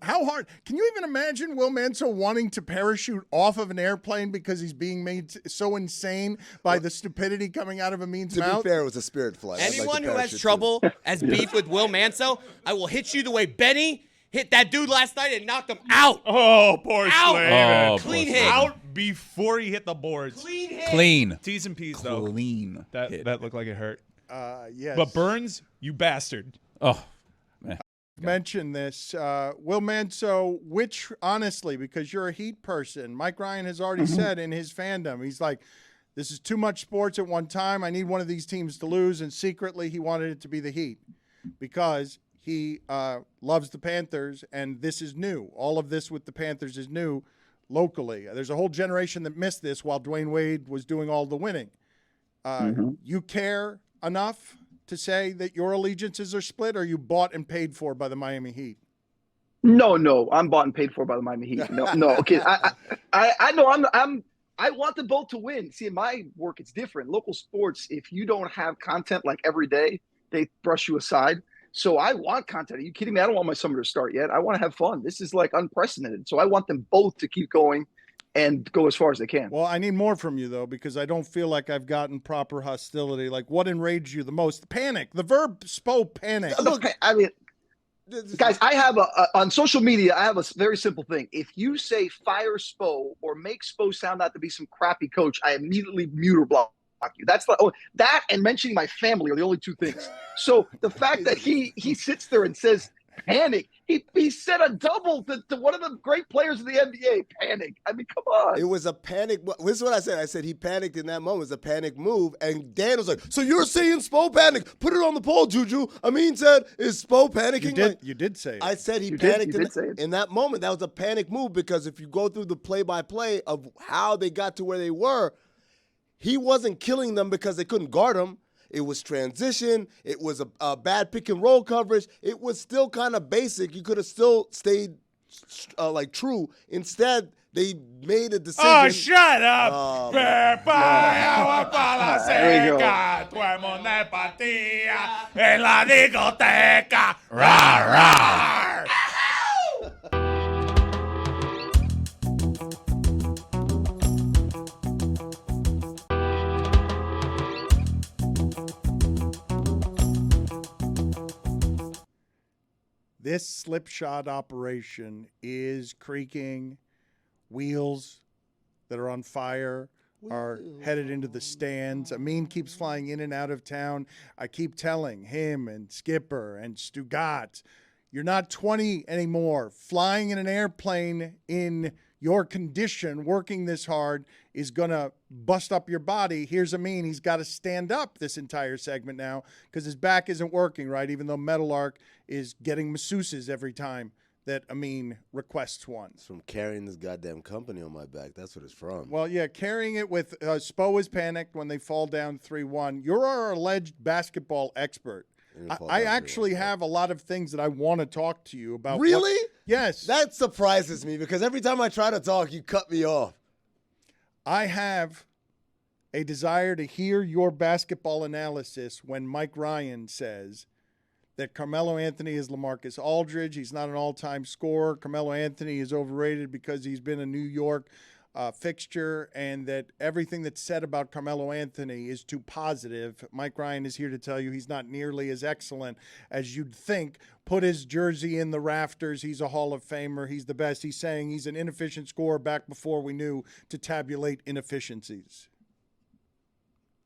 [SPEAKER 7] How hard? Can you even imagine Will Manso wanting to parachute off of an airplane because he's being made so insane by the stupidity coming out of Amin's mouth?
[SPEAKER 6] To be fair, it was a Spirit flight.
[SPEAKER 5] Anyone who has trouble as beef with Will Manso, I will hit you the way Benny hit that dude last night and knocked him out.
[SPEAKER 8] Oh, poor
[SPEAKER 5] Out.
[SPEAKER 8] Slavin.
[SPEAKER 2] Oh,
[SPEAKER 5] Clean
[SPEAKER 2] poor
[SPEAKER 5] hit.
[SPEAKER 2] Slavin.
[SPEAKER 8] Out before he hit the boards.
[SPEAKER 5] Clean hit.
[SPEAKER 2] Clean.
[SPEAKER 8] T's and P's, though.
[SPEAKER 2] Clean. hit.
[SPEAKER 8] That looked like it hurt.
[SPEAKER 7] Yes.
[SPEAKER 8] But Burns, you bastard.
[SPEAKER 2] Oh,
[SPEAKER 7] mention this. Will Manso, honestly, because you're a Heat person, Mike Ryan has already said in his fandom, he's like, this is too much sports at one time. I need one of these teams to lose. And secretly, he wanted it to be the Heat because he loves the Panthers, and this is new. All of this with the Panthers is new locally. There's a whole generation that missed this while Dwayne Wade was doing all the winning. You care enough to say that your allegiances are split, or are you bought and paid for by the Miami Heat?
[SPEAKER 10] No, I'm bought and paid for by the Miami Heat. No. Okay, I know I want them both to win. See, in my work, it's different. Local sports, if you don't have content like every day, they brush you aside. So I want content. Are you kidding me? I don't want my summer to start yet. I want to have fun. This is like unprecedented. So I want them both to keep going and go as far as they can.
[SPEAKER 7] Well, I need more from you, though, because I don't feel like I've gotten proper hostility. Like, what enraged you the most? Panic. The verb spo panic.
[SPEAKER 10] Look, I mean, guys, I have on social media, I have a very simple thing. If you say fire Spo or make Spo sound out to be some crappy coach, I immediately mute or block you. That's that and mentioning my family are the only two things. So the fact that he sits there and says panic, he said a double to one of the great players in the NBA. Panic. I mean, come on.
[SPEAKER 6] It was a panic. This is what I said. I said he panicked in that moment. It was a panic move. And Dan was like, so you're saying Spo panic? Put it on the poll, Juju. Amin said, is Spo panicking?
[SPEAKER 7] You did say it.
[SPEAKER 6] I said he panicked in that moment. That was a panic move because if you go through the play-by-play of how they got to where they were, he wasn't killing them because they couldn't guard him. It was transition. It was a bad pick and roll coverage. It was still kind of basic. You could have still stayed true. Instead, they made a decision.
[SPEAKER 8] Oh, shut up.
[SPEAKER 10] There you go.
[SPEAKER 7] This slip shot operation is creaking. Wheels that are on fire are headed into the stands. Amin keeps flying in and out of town. I keep telling him and Skipper and Stugotz, you're not 20 anymore. Flying in an airplane in your condition, working this hard, is going to bust up your body. Here's Amin. He's got to stand up this entire segment now because his back isn't working right, even though Meadowlark is getting masseuses every time that Amin requests one.
[SPEAKER 6] It's from carrying this goddamn company on my back. That's what it's from.
[SPEAKER 7] Well, yeah, carrying it with Spo is panicked when they fall down 3-1. You're our alleged basketball expert. I actually have a lot of things that I want to talk to you about.
[SPEAKER 6] Really?
[SPEAKER 7] Yes.
[SPEAKER 6] That surprises me because every time I try to talk, you cut me off.
[SPEAKER 7] I have a desire to hear your basketball analysis when Mike Ryan says that Carmelo Anthony is LaMarcus Aldridge. He's not an all-time scorer. Carmelo Anthony is overrated because he's been a New York fixture, and that everything that's said about Carmelo Anthony is too positive. Mike Ryan is here to tell you he's not nearly as excellent as you'd think. Put his jersey in the rafters. He's a Hall of Famer. He's the best. He's saying he's an inefficient scorer back before we knew to tabulate inefficiencies.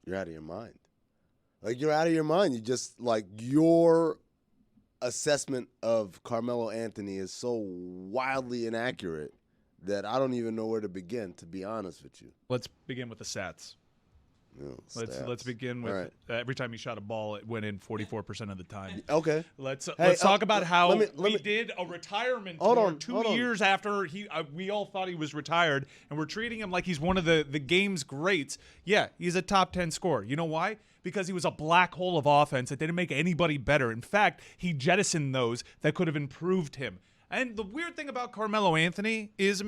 [SPEAKER 6] You're out of your mind. Like, you're out of your mind. You just, like, your assessment of Carmelo Anthony is so wildly inaccurate that I don't even know where to begin, to be honest with you.
[SPEAKER 8] Let's begin with the stats. Let's begin with every time he shot a ball, it went in 44% of the time.
[SPEAKER 6] Okay.
[SPEAKER 8] Let's talk about how we did a retirement tour 2 years after we all thought he was retired, and we're treating him like he's one of the game's greats. Yeah, he's a top 10 scorer. You know why? Because he was a black hole of offense that didn't make anybody better. In fact, he jettisoned those that could have improved him. And the weird thing about Carmelo Anthony is,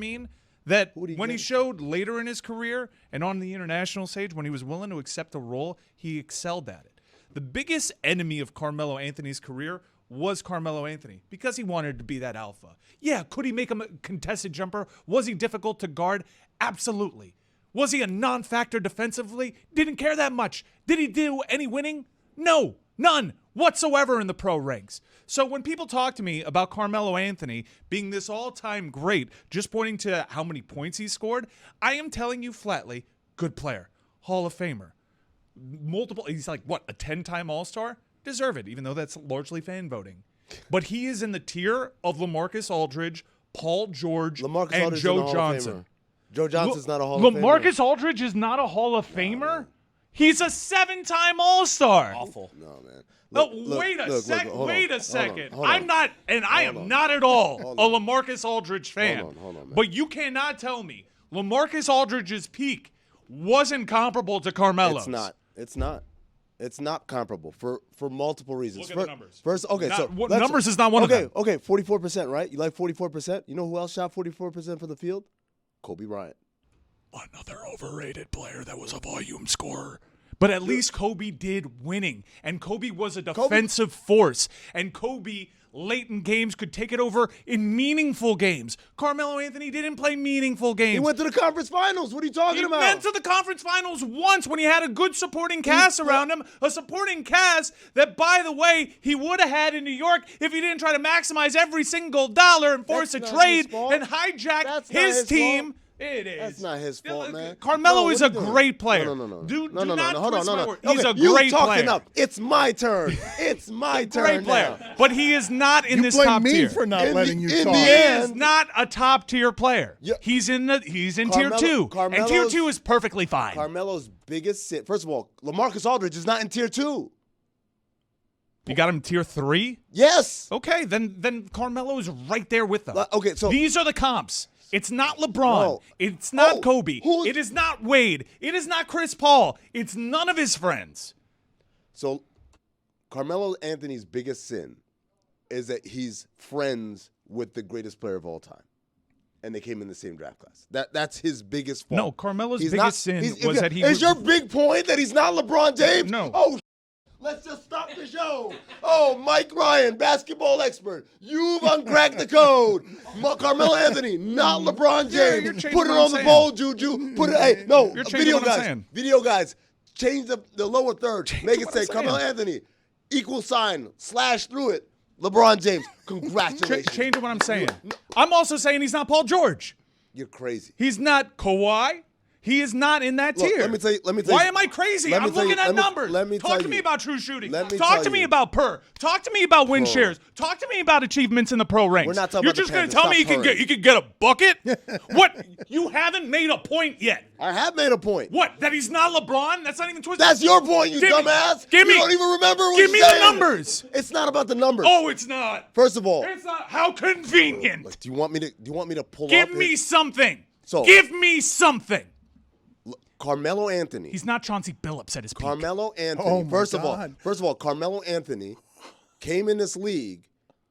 [SPEAKER 8] that when he showed later in his career and on the international stage, when he was willing to accept a role, he excelled at it. The biggest enemy of Carmelo Anthony's career was Carmelo Anthony because he wanted to be that alpha. Yeah, could he make a contested jumper? Was he difficult to guard? Absolutely. Was he a non-factor defensively? Didn't care that much. Did he do any winning? No. None whatsoever in the pro ranks. So when people talk to me about Carmelo Anthony being this all-time great, just pointing to how many points he scored, I am telling you flatly, good player, Hall of Famer. He's like, what, a 10-time All-Star? Deserve it, even though that's largely fan voting. But he is in the tier of LaMarcus Aldridge, Paul George, and Joe Johnson.
[SPEAKER 6] Joe Johnson's not a Hall of Famer.
[SPEAKER 8] LaMarcus Aldridge is not a Hall of Famer? He's a 7-time All-Star.
[SPEAKER 5] Awful.
[SPEAKER 6] No, man.
[SPEAKER 8] Wait a second.
[SPEAKER 6] Hold on.
[SPEAKER 8] I'm not, and I am not at all a LaMarcus Aldridge fan.
[SPEAKER 6] Hold on, man.
[SPEAKER 8] But you cannot tell me LaMarcus Aldridge's peak wasn't comparable to Carmelo's.
[SPEAKER 6] It's not. It's not comparable for multiple reasons.
[SPEAKER 8] Look at the numbers.
[SPEAKER 6] First, okay,
[SPEAKER 8] numbers is not one of them.
[SPEAKER 6] Okay, 44%, right? You like 44%? You know who else shot 44% from the field? Kobe Bryant.
[SPEAKER 8] Another overrated player that was a volume scorer. But at least Kobe did winning, and Kobe was a defensive force, and Kobe, late in games, could take it over in meaningful games. Carmelo Anthony didn't play meaningful games.
[SPEAKER 6] He went to the conference finals. What are you talking about?
[SPEAKER 8] He went to the conference finals once when he had a good supporting cast around him, a supporting cast that, by the way, he would have had in New York if he didn't try to maximize every single dollar and force a trade and hijack his team. It is.
[SPEAKER 6] That's not his fault, man.
[SPEAKER 8] Carmelo is a great player.
[SPEAKER 6] No.
[SPEAKER 8] Do not
[SPEAKER 6] Hold
[SPEAKER 8] twist my
[SPEAKER 6] on.
[SPEAKER 8] word. He's a
[SPEAKER 6] you
[SPEAKER 8] great
[SPEAKER 6] talking
[SPEAKER 8] player.
[SPEAKER 6] Up. It's my turn. It's my turn.
[SPEAKER 8] Great player.
[SPEAKER 6] Now.
[SPEAKER 8] But he is not in this top
[SPEAKER 7] You blame
[SPEAKER 8] tier.
[SPEAKER 7] me for not letting you
[SPEAKER 6] in
[SPEAKER 7] talk.
[SPEAKER 6] the
[SPEAKER 8] He
[SPEAKER 6] end,
[SPEAKER 8] is not a top tier player.
[SPEAKER 6] Yeah.
[SPEAKER 8] He's in tier 2. And tier 2 is perfectly fine.
[SPEAKER 6] Carmelo's biggest sin. First of all, LaMarcus Aldridge is not in tier 2.
[SPEAKER 8] You got him tier 3?
[SPEAKER 6] Yes.
[SPEAKER 8] Okay, then Carmelo is right there with them.
[SPEAKER 6] Okay, so
[SPEAKER 8] these are the comps. It's not LeBron.
[SPEAKER 6] No.
[SPEAKER 8] It's not Kobe. It is not Wade. It is not Chris Paul. It's none of his friends.
[SPEAKER 6] So Carmelo Anthony's biggest sin is that he's friends with the greatest player of all time. And they came in the same draft class. That's his biggest fault.
[SPEAKER 8] No, Carmelo's biggest sin was that he
[SPEAKER 6] Is your big point that he's not LeBron James?
[SPEAKER 8] No.
[SPEAKER 6] Oh, let's just stop the show. Oh, Mike Ryan, basketball expert. You've uncracked the code. Carmelo Anthony, not LeBron
[SPEAKER 8] you're
[SPEAKER 6] James.
[SPEAKER 8] changing
[SPEAKER 6] Put it
[SPEAKER 8] what
[SPEAKER 6] on
[SPEAKER 8] I'm
[SPEAKER 6] the
[SPEAKER 8] saying.
[SPEAKER 6] bowl, Juju. Put it. Hey, no.
[SPEAKER 8] You're changing
[SPEAKER 6] Video
[SPEAKER 8] what I'm
[SPEAKER 6] guys.
[SPEAKER 8] saying.
[SPEAKER 6] Video guys. Change the lower third. Make it
[SPEAKER 8] what
[SPEAKER 6] say
[SPEAKER 8] I'm saying.
[SPEAKER 6] Carmelo Anthony, equal sign, slash through it. LeBron James. Congratulations.
[SPEAKER 8] Change what I'm saying. I'm also saying he's not Paul George.
[SPEAKER 6] You're crazy.
[SPEAKER 8] He's not Kawhi. He is not in that tier.
[SPEAKER 6] Let me tell you.
[SPEAKER 8] Why am I crazy? I'm looking at numbers. Talk to me about true shooting. Talk to me about per. Talk to me about win shares. Talk to me about achievements in the pro ranks.
[SPEAKER 6] We're not talking
[SPEAKER 8] You're
[SPEAKER 6] about the
[SPEAKER 8] just going to
[SPEAKER 6] Panthers.
[SPEAKER 8] tell me you can get a bucket? What? You haven't made a point yet.
[SPEAKER 6] I have made a point.
[SPEAKER 8] What? That he's not LeBron? That's not even twisted.
[SPEAKER 6] That's your point, you
[SPEAKER 8] Give me-
[SPEAKER 6] dumbass.
[SPEAKER 8] give me-
[SPEAKER 6] You don't even remember what
[SPEAKER 8] Give me
[SPEAKER 6] you
[SPEAKER 8] the
[SPEAKER 6] said.
[SPEAKER 8] numbers.
[SPEAKER 6] It's not about the numbers.
[SPEAKER 8] Oh, it's not.
[SPEAKER 6] First of all,
[SPEAKER 8] It's not. How convenient.
[SPEAKER 6] look, do you want me to pull up?
[SPEAKER 8] Give me something.
[SPEAKER 6] So-
[SPEAKER 8] Give me something.
[SPEAKER 6] Carmelo Anthony.
[SPEAKER 8] He's not Chauncey Billups at his peak.
[SPEAKER 6] Carmelo Anthony.
[SPEAKER 7] Oh, my
[SPEAKER 6] first
[SPEAKER 7] God.
[SPEAKER 6] of all, Carmelo Anthony came in this league,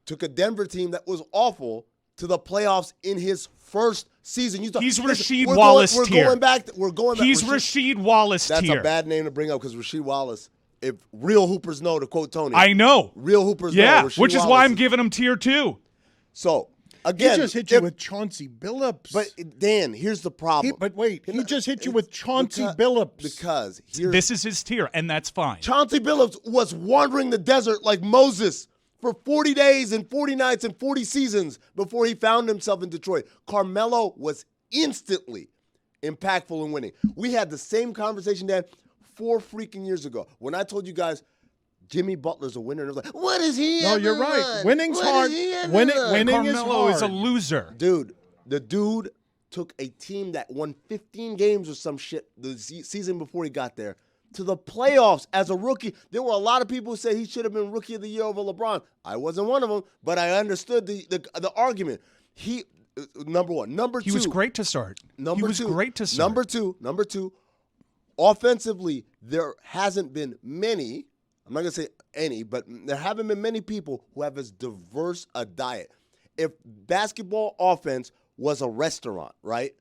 [SPEAKER 6] took a Denver team that was awful to the playoffs in his first season.
[SPEAKER 8] He's
[SPEAKER 6] Listen,
[SPEAKER 8] Rasheed
[SPEAKER 6] we're
[SPEAKER 8] Wallace
[SPEAKER 6] going,
[SPEAKER 8] tier.
[SPEAKER 6] We're going back.
[SPEAKER 8] He's Rasheed Wallace
[SPEAKER 6] That's
[SPEAKER 8] tier.
[SPEAKER 6] a bad name to bring up because Rasheed Wallace, if real hoopers know, to quote Tony.
[SPEAKER 8] I know.
[SPEAKER 6] Real hoopers know.
[SPEAKER 8] Yeah,
[SPEAKER 6] Rasheed
[SPEAKER 8] which is why
[SPEAKER 6] Wallace
[SPEAKER 8] I'm giving him tier 2.
[SPEAKER 6] So,
[SPEAKER 7] He
[SPEAKER 6] again.
[SPEAKER 7] just hit you with Chauncey Billups.
[SPEAKER 6] But, Dan, here's the problem.
[SPEAKER 7] He just hit you with Chauncey Billups.
[SPEAKER 6] Because
[SPEAKER 8] This is his tier, and that's fine.
[SPEAKER 6] Chauncey Billups was wandering the desert like Moses for 40 days and 40 nights and 40 seasons before he found himself in Detroit. Carmelo was instantly impactful in winning. We had the same conversation, Dan, 4 freaking years ago when I told you guys Jimmy Butler's a winner. And it was like, what is he?
[SPEAKER 7] No, you're right. Winning's hard. Winning is
[SPEAKER 8] Carmelo
[SPEAKER 7] hard.
[SPEAKER 8] is a loser.
[SPEAKER 6] Dude, the dude took a team that won 15 games or some shit the season before he got there to the playoffs as a rookie. There were a lot of people who said he should have been Rookie of the Year over LeBron. I wasn't one of them, but I understood the argument. He, number one. Number two.
[SPEAKER 8] He was great to start.
[SPEAKER 6] Number two, offensively, there hasn't been many, I'm not going to say any, but there haven't been many people who have as diverse a diet. If basketball offense was a restaurant, right?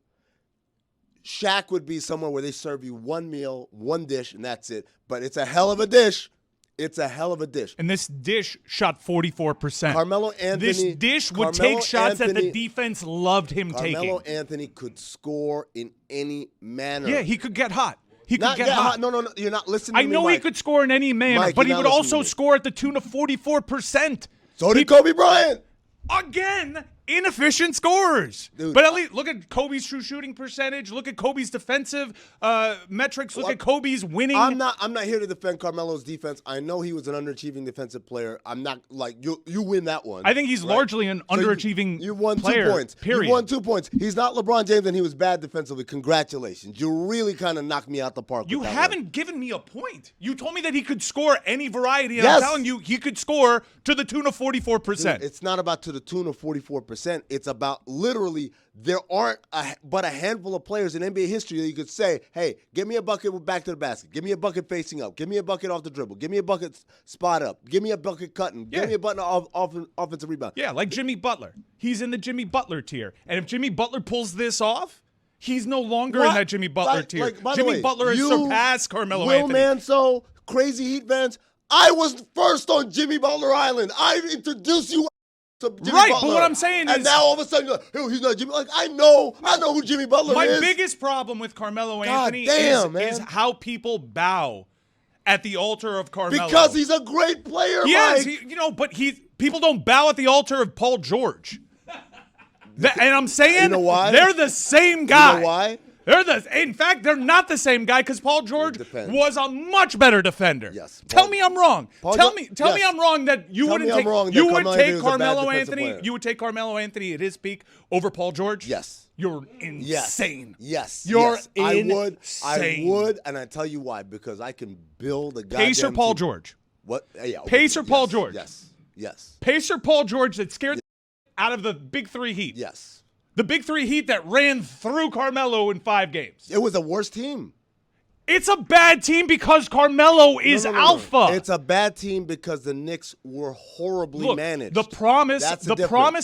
[SPEAKER 6] Shaq would be somewhere where they serve you one meal, one dish, and that's it. But it's a hell of a dish. It's a hell of a dish.
[SPEAKER 8] And this dish shot 44%.
[SPEAKER 6] Carmelo Anthony.
[SPEAKER 8] This dish would take shots that the defense loved him taking.
[SPEAKER 6] Carmelo Anthony could score in any manner.
[SPEAKER 8] Yeah, he could get hot. He could get hot.
[SPEAKER 6] No, you're not listening to me,
[SPEAKER 8] I know
[SPEAKER 6] Mike.
[SPEAKER 8] he could score in any manner,
[SPEAKER 6] Mike,
[SPEAKER 8] but he
[SPEAKER 6] you're
[SPEAKER 8] would
[SPEAKER 6] not
[SPEAKER 8] also
[SPEAKER 6] listening to me.
[SPEAKER 8] score at the tune of 44%.
[SPEAKER 6] So did Kobe Bryant.
[SPEAKER 8] Again, inefficient scorers.
[SPEAKER 6] Dude,
[SPEAKER 8] but at least look at Kobe's true shooting percentage. Look at Kobe's defensive metrics. Look at Kobe's winning.
[SPEAKER 6] I'm not here to defend Carmelo's defense. I know he was an underachieving defensive player. I'm not like you win that one.
[SPEAKER 8] I think he's largely an underachieving
[SPEAKER 6] you won
[SPEAKER 8] player,
[SPEAKER 6] 2 points.
[SPEAKER 8] Period.
[SPEAKER 6] You won 2 points. He's not LeBron James, and he was bad defensively. Congratulations. You really kind of knocked me out the park.
[SPEAKER 8] You
[SPEAKER 6] with that
[SPEAKER 8] haven't
[SPEAKER 6] one.
[SPEAKER 8] given me a point. You told me that he could score any variety, and
[SPEAKER 6] Yes.
[SPEAKER 8] I'm telling you, he could score to the tune of 44%.
[SPEAKER 6] Dude, it's not about to the tune of 44%. It's about literally there aren't but a handful of players in NBA history that you could say, hey, give me a bucket with back to the basket. Give me a bucket facing up. Give me a bucket off the dribble. Give me a bucket spot up. Give me a bucket cutting.
[SPEAKER 8] Yeah.
[SPEAKER 6] Give me a button off offensive rebound.
[SPEAKER 8] Yeah, like Jimmy Butler. He's in the Jimmy Butler tier. And if Jimmy Butler pulls this off, he's no longer in that Jimmy Butler tier.
[SPEAKER 6] By the
[SPEAKER 8] Jimmy
[SPEAKER 6] way,
[SPEAKER 8] Butler has surpassed Carmelo
[SPEAKER 6] Will
[SPEAKER 8] Anthony.
[SPEAKER 6] Manso, Crazy Heat fans, I was first on Jimmy Butler Island. I introduced you to Jimmy
[SPEAKER 8] Right,
[SPEAKER 6] Butler.
[SPEAKER 8] but what I'm saying
[SPEAKER 6] and
[SPEAKER 8] is-
[SPEAKER 6] now all of a sudden, you're like, oh, he's not Jimmy. Like, I know who Jimmy Butler
[SPEAKER 8] My
[SPEAKER 6] is.
[SPEAKER 8] biggest problem with Carmelo
[SPEAKER 6] God
[SPEAKER 8] Anthony
[SPEAKER 6] damn,
[SPEAKER 8] is how people bow at the altar of Carmelo.
[SPEAKER 6] Because he's a great player,
[SPEAKER 8] Yes,
[SPEAKER 6] Mike.
[SPEAKER 8] but people don't bow at the altar of Paul George. And I'm saying,
[SPEAKER 6] You know why?
[SPEAKER 8] they're the same guy.
[SPEAKER 6] You know why?
[SPEAKER 8] In fact, they're not the same guy because Paul George
[SPEAKER 6] Depends.
[SPEAKER 8] was a much better defender.
[SPEAKER 6] Yes.
[SPEAKER 8] Tell me I'm wrong. Tell me
[SPEAKER 6] yes.
[SPEAKER 8] I'm wrong that you
[SPEAKER 6] Tell
[SPEAKER 8] wouldn't
[SPEAKER 6] me I'm
[SPEAKER 8] take
[SPEAKER 6] wrong that
[SPEAKER 8] you would
[SPEAKER 6] Carmelo
[SPEAKER 8] take
[SPEAKER 6] Anthony was a bad
[SPEAKER 8] Carmelo
[SPEAKER 6] defensive
[SPEAKER 8] Anthony.
[SPEAKER 6] player.
[SPEAKER 8] You would take Carmelo Anthony at his peak over Paul George?
[SPEAKER 6] Yes.
[SPEAKER 8] You're insane.
[SPEAKER 6] Yes.
[SPEAKER 8] You're
[SPEAKER 6] insane.
[SPEAKER 8] insane.
[SPEAKER 6] I would, and I tell you why. Because I can build a goddamn
[SPEAKER 8] Pace or Paul
[SPEAKER 6] team.
[SPEAKER 8] George?
[SPEAKER 6] What? Yeah. Okay.
[SPEAKER 8] Pace or
[SPEAKER 6] Yes.
[SPEAKER 8] Paul George?
[SPEAKER 6] Yes.
[SPEAKER 8] Pace or Paul George that scared the out of the Big Three Heat?
[SPEAKER 6] Yes.
[SPEAKER 8] The Big Three Heat that ran through Carmelo in 5 games.
[SPEAKER 6] It was a worse team.
[SPEAKER 8] It's a bad team because Carmelo is
[SPEAKER 6] No.
[SPEAKER 8] alpha.
[SPEAKER 6] It's a bad team because the Knicks were horribly managed.
[SPEAKER 8] The promise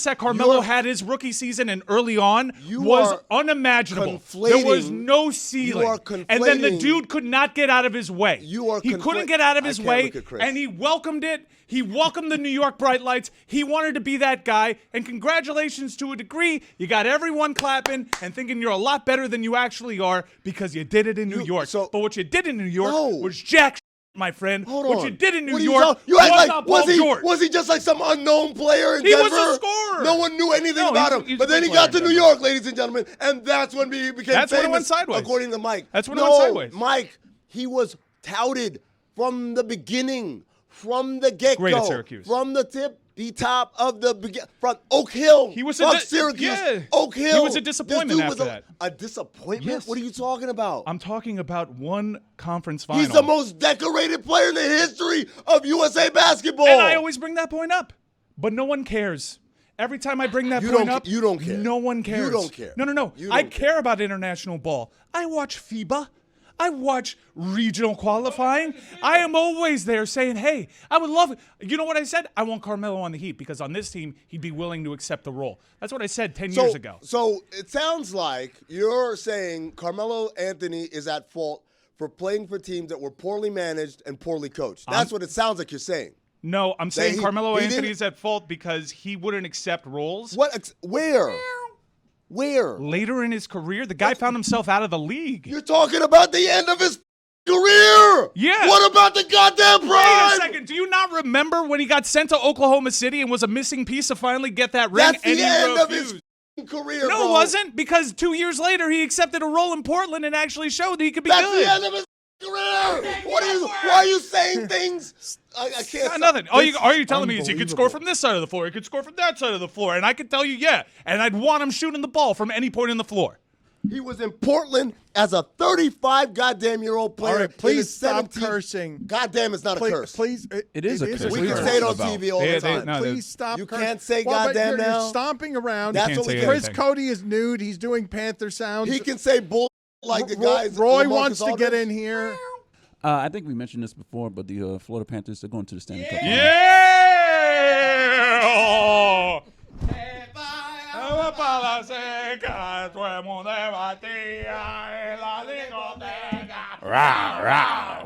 [SPEAKER 8] that Carmelo had his rookie season and early on was unimaginable. There was no ceiling. And then the dude could not get out of his way. He couldn't get out of his way, and he welcomed it. He welcomed the New York Bright Lights. He wanted to be that guy. And congratulations to a degree. You got everyone clapping and thinking you're a lot better than you actually are because you did it in New York. But what you did in New York was jack my friend. What you did in New York was not Paul George.
[SPEAKER 6] Was he just like some unknown player in
[SPEAKER 8] He
[SPEAKER 6] Denver?
[SPEAKER 8] was a scorer.
[SPEAKER 6] No one knew anything about him. But then he got to New York, ladies and gentlemen, and that's when he became famous.
[SPEAKER 8] That's when it went sideways.
[SPEAKER 6] According to Mike.
[SPEAKER 8] That's when it went sideways.
[SPEAKER 6] Mike, he was touted from the beginning, from the get-go.
[SPEAKER 8] Great at Syracuse.
[SPEAKER 6] From the top of the beginning, from Oak Hill.
[SPEAKER 8] He was
[SPEAKER 6] from Syracuse. Oak Hill.
[SPEAKER 8] He was a disappointment
[SPEAKER 6] This dude
[SPEAKER 8] after
[SPEAKER 6] was
[SPEAKER 8] that.
[SPEAKER 6] A disappointment?
[SPEAKER 8] Yes.
[SPEAKER 6] What are you talking about?
[SPEAKER 8] I'm talking about one conference final.
[SPEAKER 6] He's the most decorated player in the history of USA basketball.
[SPEAKER 8] And I always bring that point up. But no one cares. Every time I bring that point up,
[SPEAKER 6] you don't care.
[SPEAKER 8] No one cares.
[SPEAKER 6] You don't care.
[SPEAKER 8] No. I care about international ball. I watch FIBA. I watch regional qualifying. I am always there saying, hey, I would love it. You know what I said? I want Carmelo on the Heat because on this team, he'd be willing to accept the role. That's what I said 10 years ago.
[SPEAKER 6] So it sounds like you're saying Carmelo Anthony is at fault for playing for teams that were poorly managed and poorly coached. That's what it sounds like you're saying.
[SPEAKER 8] No, I'm saying Carmelo
[SPEAKER 6] he
[SPEAKER 8] Anthony
[SPEAKER 6] didn't-
[SPEAKER 8] is at fault because he wouldn't accept roles.
[SPEAKER 6] Where?
[SPEAKER 8] Later in his career, the guy found himself out of the league.
[SPEAKER 6] You're talking about the end of his career.
[SPEAKER 8] Yeah.
[SPEAKER 6] What about the goddamn prime?
[SPEAKER 8] Wait a second. Do you not remember when he got sent to Oklahoma City and was a missing piece to finally get that ring?
[SPEAKER 6] That's
[SPEAKER 8] and
[SPEAKER 6] the
[SPEAKER 8] he
[SPEAKER 6] end of
[SPEAKER 8] refused?
[SPEAKER 6] his career,
[SPEAKER 8] No,
[SPEAKER 6] bro.
[SPEAKER 8] it wasn't, because 2 years later he accepted a role in Portland and actually showed that he could be
[SPEAKER 6] That's
[SPEAKER 8] good.
[SPEAKER 6] the end of his career. Why are you saying things? I can't.
[SPEAKER 8] Nothing. All you telling me is he could score from this side of the floor, he could score from that side of the floor, and I could tell you, yeah, and I'd want him shooting the ball from any point in the floor.
[SPEAKER 6] He was in Portland as a 35 goddamn-year-old player.
[SPEAKER 7] All right,
[SPEAKER 6] in
[SPEAKER 7] please
[SPEAKER 6] his
[SPEAKER 7] stop
[SPEAKER 6] 17th
[SPEAKER 7] cursing.
[SPEAKER 6] Goddamn, it's not a curse.
[SPEAKER 7] Please,
[SPEAKER 2] It is a curse.
[SPEAKER 6] We can say it on TV all the time.
[SPEAKER 7] Please stop.
[SPEAKER 6] You
[SPEAKER 7] cursing.
[SPEAKER 6] can't say
[SPEAKER 7] Well, but
[SPEAKER 6] goddamn
[SPEAKER 7] you're
[SPEAKER 6] now.
[SPEAKER 7] stomping around.
[SPEAKER 6] That's what we can.
[SPEAKER 7] Chris Cody is nude. He's doing Panther sounds.
[SPEAKER 6] He can say bull like the guys.
[SPEAKER 7] Roy
[SPEAKER 6] LaMarcus
[SPEAKER 7] wants to get
[SPEAKER 6] Aldridge.
[SPEAKER 7] in here.
[SPEAKER 2] I think we mentioned this before, but the Florida Panthers are going to the Stanley Cup.
[SPEAKER 8] Rah, rah.